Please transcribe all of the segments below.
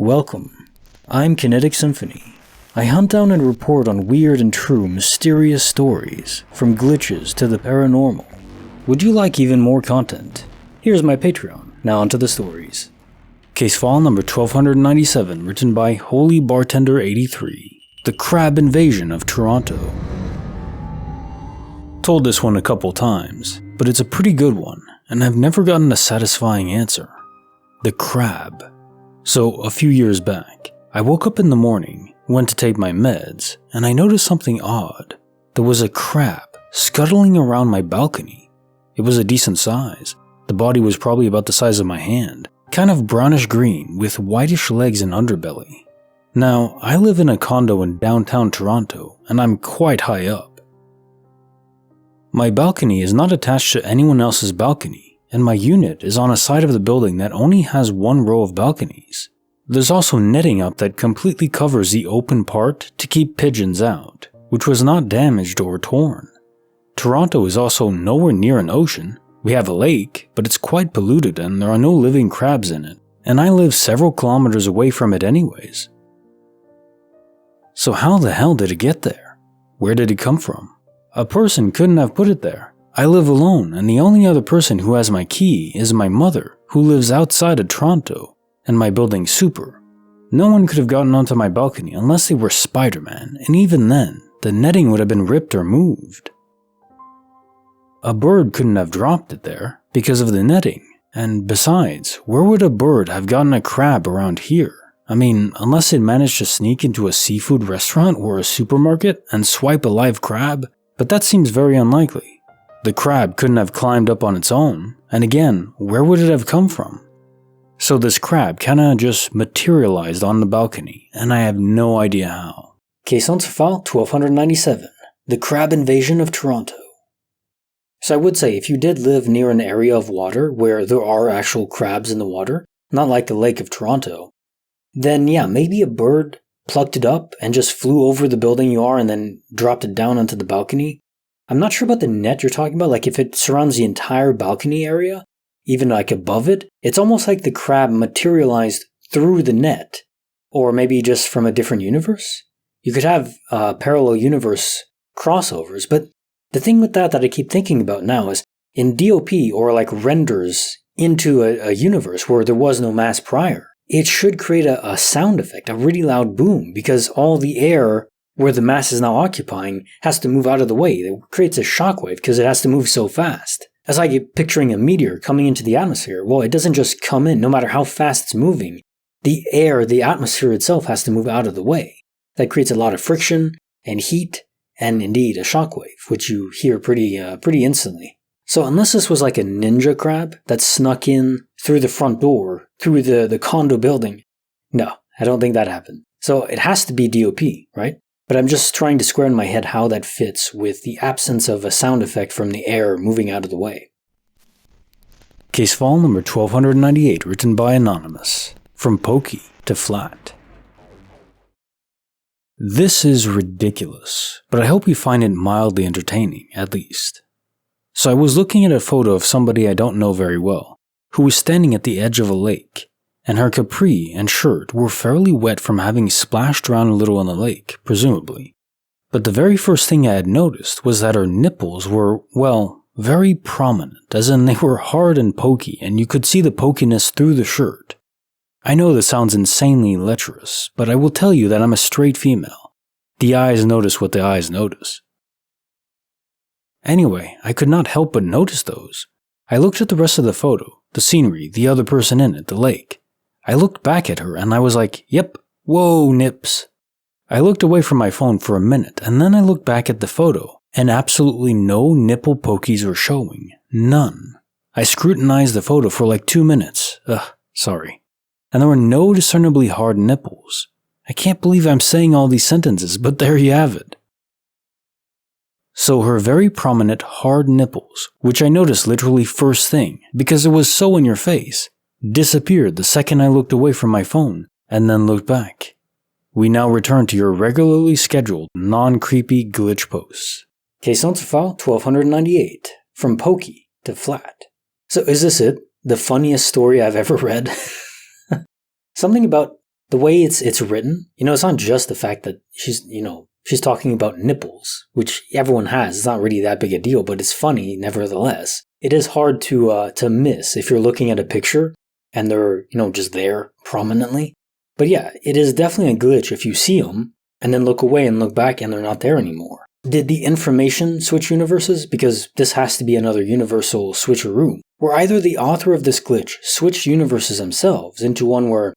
Welcome. I'm Kinetic Symphony. I hunt down and report on weird and true mysterious stories, from glitches to the paranormal. Would you like even more content? Here's my Patreon. Now onto the stories. Case file number 1297, written by Holy Bartender 83. The Crab Invasion of Toronto. Told this one a couple times, but it's a pretty good one, and I've never gotten a satisfying answer. The crab. So, a few years back, I woke up in the morning, went to take my meds, and I noticed something odd. There was a crab scuttling around my balcony. It was a decent size. The body was probably about the size of my hand, kind of brownish green with whitish legs and underbelly. Now, I live in a condo in downtown Toronto, and I'm quite high up. My balcony is not attached to anyone else's balcony, and my unit is on a side of the building that only has one row of balconies. There's also netting up that completely covers the open part to keep pigeons out, which was not damaged or torn. Toronto is also nowhere near an ocean. We have a lake, but it's quite polluted and there are no living crabs in it, and I live several kilometers away from it anyways. So how the hell did it get there? Where did it come from? A person couldn't have put it there. I live alone, and the only other person who has my key is my mother, who lives outside of Toronto, and my building's super. No one could have gotten onto my balcony unless they were Spider-Man, and even then, the netting would have been ripped or moved. A bird couldn't have dropped it there because of the netting, and besides, where would a bird have gotten a crab around here? I mean, unless it managed to sneak into a seafood restaurant or a supermarket and swipe a live crab, but that seems very unlikely. The crab couldn't have climbed up on its own, and again, where would it have come from? So this crab kinda just materialized on the balcony, and I have no idea how. Case on file 1297, The Crab Invasion of Toronto. So I would say if you did live near an area of water where there are actual crabs in the water, not like the Lake of Toronto, then yeah, maybe a bird plucked it up and just flew over the building you are and then dropped it down onto the balcony. I'm not sure about the net you're talking about, like if it surrounds the entire balcony area, even like above it, it's almost like the crab materialized through the net, or maybe just from a different universe. You could have parallel universe crossovers, but the thing with that I keep thinking about now is in DOP or like renders into a universe where there was no mass prior, it should create a sound effect, a really loud boom, because all the air where the mass is now occupying has to move out of the way. It creates a shockwave because it has to move so fast. As I get picturing a meteor coming into the atmosphere, well, it doesn't just come in, no matter how fast it's moving. The air, the atmosphere itself has to move out of the way. That creates a lot of friction and heat, and indeed a shockwave, which you hear pretty instantly. So unless this was like a ninja crab that snuck in through the front door, through the condo building, no, I don't think that happened. So it has to be DOP, right? But I'm just trying to square in my head how that fits with the absence of a sound effect from the air moving out of the way. Case file number 1298, written by Anonymous. From Poky to Flat. This is ridiculous, but I hope you find it mildly entertaining, at least. So I was looking at a photo of somebody I don't know very well, who was standing at the edge of a lake, and her capri and shirt were fairly wet from having splashed around a little in the lake, presumably. But the very first thing I had noticed was that her nipples were, well, very prominent, as in they were hard and pokey, and you could see the pokiness through the shirt. I know this sounds insanely lecherous, but I will tell you that I'm a straight female. The eyes notice what the eyes notice. Anyway, I could not help but notice those. I looked at the rest of the photo, the scenery, the other person in it, the lake. I looked back at her and I was like, yep, whoa, nips. I looked away from my phone for a minute and then I looked back at the photo and absolutely no nipple pokies were showing. None. I scrutinized the photo for like 2 minutes. Sorry. And there were no discernibly hard nipples. I can't believe I'm saying all these sentences, but there you have it. So her very prominent hard nipples, which I noticed literally first thing because it was so in your face, disappeared the second I looked away from my phone and then looked back. We now return to your regularly scheduled, non-creepy glitch posts. Case on file 1298, From Poky to Flat. So is this it? The funniest story I've ever read? Something about the way it's written, it's not just the fact that she's talking about nipples, which everyone has. It's not really that big a deal, but it's funny nevertheless. It is hard to miss if you're looking at a picture and they're, just there prominently. But yeah, it is definitely a glitch if you see them and then look away and look back and they're not there anymore. Did the information switch universes? Because this has to be another universal switcheroo, where either the author of this glitch switched universes themselves into one where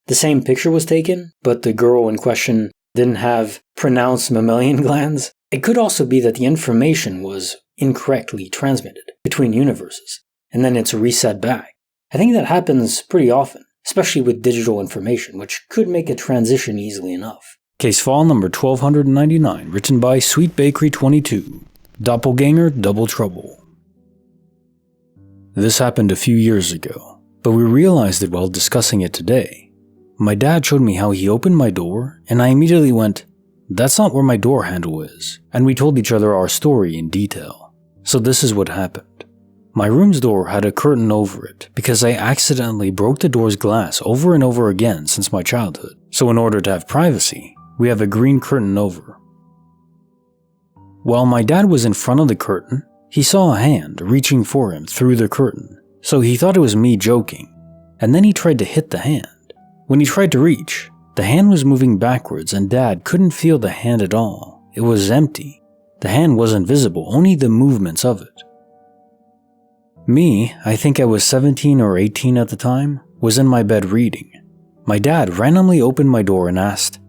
the same picture was taken, but the girl in question didn't have pronounced mammalian glands. It could also be that the information was incorrectly transmitted between universes, and then it's reset back. I think that happens pretty often, especially with digital information, which could make a transition easily enough. Case file number 1299, written by Sweet Bakery 22. Doppelgänger, Double Trouble. This happened a few years ago, but we realized it while discussing it today. My dad showed me how he opened my door, and I immediately went, "That's not where my door handle is," and we told each other our story in detail. So this is what happened. My room's door had a curtain over it because I accidentally broke the door's glass over and over again since my childhood. So in order to have privacy, we have a green curtain over. While my dad was in front of the curtain, he saw a hand reaching for him through the curtain, so he thought it was me joking, and then he tried to hit the hand. When he tried to reach, the hand was moving backwards and Dad couldn't feel the hand at all. It was empty. The hand wasn't visible, only the movements of it. Me, I think I was 17 or 18 at the time, was in my bed reading. My dad randomly opened my door and asked,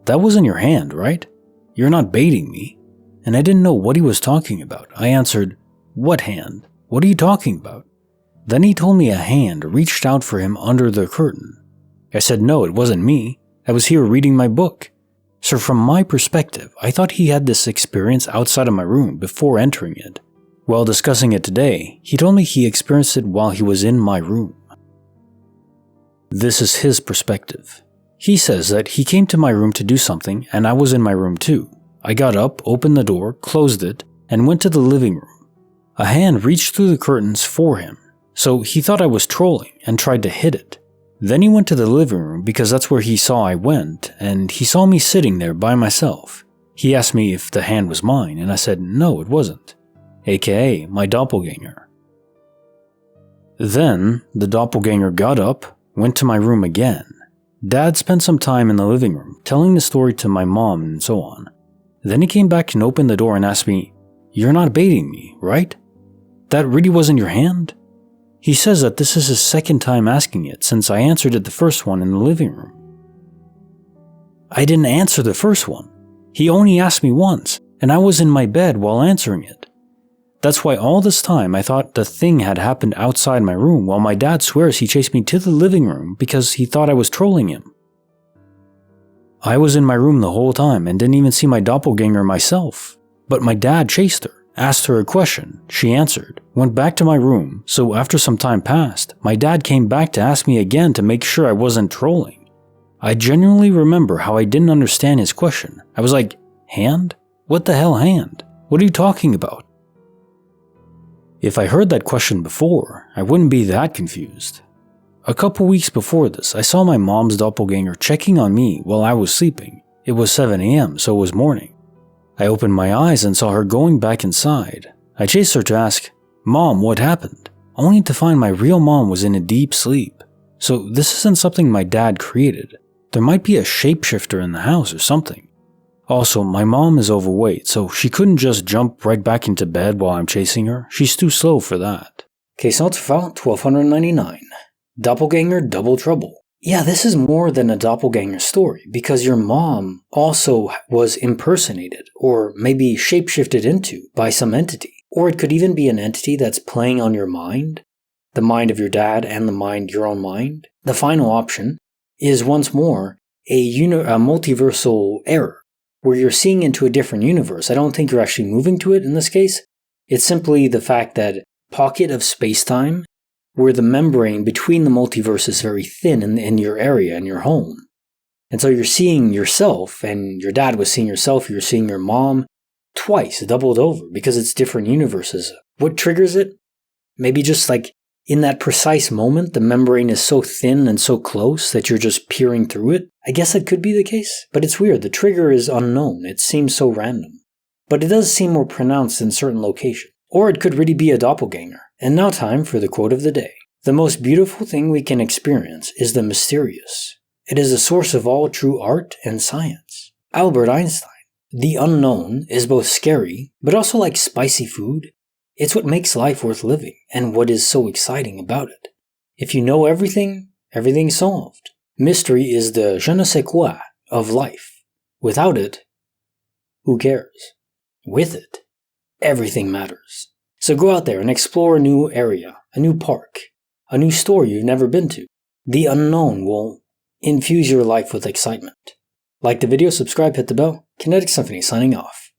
"That wasn't your hand, right? You're not baiting me." And I didn't know what he was talking about. I answered, "What hand? What are you talking about?" Then he told me a hand reached out for him under the curtain. I said, "No, it wasn't me. I was here reading my book." So from my perspective, I thought he had this experience outside of my room before entering it. While discussing it today, he told me he experienced it while he was in my room. This is his perspective. He says that he came to my room to do something and I was in my room too. I got up, opened the door, closed it, and went to the living room. A hand reached through the curtains for him, so he thought I was trolling and tried to hit it. Then he went to the living room because that's where he saw I went, and he saw me sitting there by myself. He asked me if the hand was mine, and I said no, it wasn't, aka my doppelganger. Then the doppelganger got up, went to my room again. Dad spent some time in the living room telling the story to my mom and so on. Then he came back and opened the door and asked me, "You're not baiting me, right? That really wasn't your hand?" He says that this is his second time asking it since I answered it the first one in the living room. I didn't answer the first one. He only asked me once, and I was in my bed while answering it. That's why all this time I thought the thing had happened outside my room, while my dad swears he chased me to the living room because he thought I was trolling him. I was in my room the whole time and didn't even see my doppelganger myself, but my dad chased her. Asked her a question, she answered, went back to my room, so after some time passed, my dad came back to ask me again to make sure I wasn't trolling. I genuinely remember how I didn't understand his question. I was like, "Hand? What the hell hand? What are you talking about?" If I heard that question before, I wouldn't be that confused. A couple weeks before this, I saw my mom's doppelganger checking on me while I was sleeping. It was 7 a.m., so it was morning. I opened my eyes and saw her going back inside. I chased her to ask, "Mom, what happened?" Only to find my real mom was in a deep sleep. So this isn't something my dad created. There might be a shapeshifter in the house or something. Also, my mom is overweight, so she couldn't just jump right back into bed while I'm chasing her. She's too slow for that. Case notes file 1299. Doppelganger Double Trouble. Yeah, this is more than a doppelganger story, because your mom also was impersonated, or maybe shapeshifted into, by some entity. Or it could even be an entity that's playing on your mind, the mind of your dad and your own mind. The final option is once more a multiversal error, where you're seeing into a different universe. I don't think you're actually moving to it in this case. It's simply the fact that pocket of space-time where the membrane between the multiverse is very thin in your area, in your home. And so you're seeing yourself, and your dad was seeing yourself, you're seeing your mom twice, doubled over, because it's different universes. What triggers it? Maybe just like In that precise moment, the membrane is so thin and so close that you're just peering through it. I guess that could be the case, but it's weird. The trigger is unknown. It seems so random. But it does seem more pronounced in certain locations. Or it could really be a doppelganger. And now time for the quote of the day. The most beautiful thing we can experience is the mysterious. It is the source of all true art and science. Albert Einstein. The unknown is both scary, but also like spicy food. It's what makes life worth living, and what is so exciting about it. If you know everything, everything's solved. Mystery is the je ne sais quoi of life. Without it, who cares? With it, everything matters. So go out there and explore a new area, a new park, a new store you've never been to. The unknown will infuse your life with excitement. Like the video, subscribe, hit the bell. Kinetic Symphony signing off.